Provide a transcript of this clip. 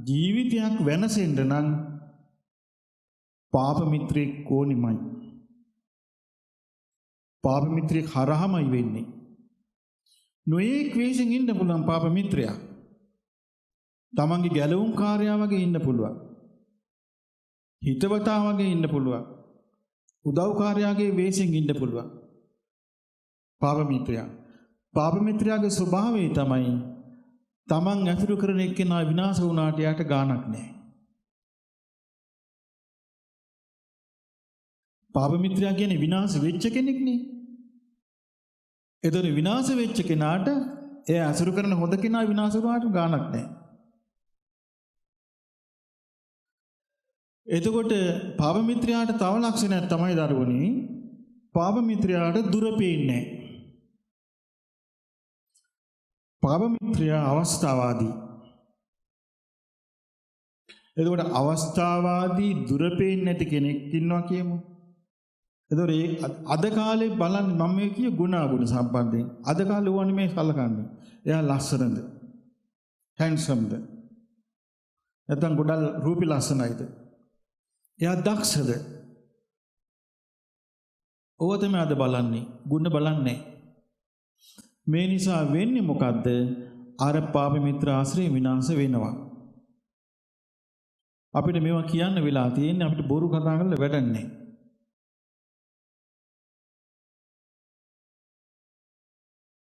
ජීවිතයක් වෙනසෙන්න නම් පාප මිත්‍රෙක් ඕනිමයි. පාප මිත්‍රෙක් හරහමයි වෙන්නේ. නොයෙක් වෙසින් ඉන්න පුළුවන් පාප මිත්‍රයා. තමන්ගේ ගැලවුම් කාර්යය වගේ ඉන්න පුළුවන්. හිතවතා වගේ ඉන්න පුළුවන්. උදව්කාරයාගේ වෙසින් ඉන්න පුළුවන්. පාප මිත්‍රයා. පාප මිත්‍රයාගේ ස්වභාවය තමයි තමන් ඇසුරු කරන එක්කෙනා විනාශ වුණාට යාට ගාණක් නැහැ. පාප මිත්‍රයා කියන්නේ විනාශ වෙච්ච කෙනෙක් නේ. එතන විනාශ වෙච්ච කෙනාට එයා ඇසුරු කරන හොඳ කෙනා විනාශ වුණාට ගාණක් නැහැ. එතකොට පාප මිත්‍රයාට තව ලක්ෂණයක් තමයි දරුවනේ. පාප මිත්‍රයාට දුර පේන්නේ නැහැ. පාප මිත්‍රයා අවස්ථාවාදී. එතකොට අවස්ථාවාදී දුර පේන්නේ නැති කෙනෙක් ඉන්නවා කියමු. එතකොට අද කාලේ බලන්න මම මේ කිය ගුණ සම්බන්ධයෙන් අද කාලේ වුණේ මේ සලකන්නේ. එයා ලස්සනද? හැන්සම්ද? නැත්නම් ගොඩක් රූපී ලස්සනයිද? එයා දක්ෂද? ඕව තමයි අද බලන්නේ. ගුණ බලන්නේ. මේ නිසා වෙන්නේ මොකද්ද? අර පාප මිත්‍ර ආශ්‍රය විනාශ වෙනවා. අපිට මේවා කියන්න වෙලා තියෙන්නේ අපිට බොරු කතා කරලා වැඩක් නැහැ.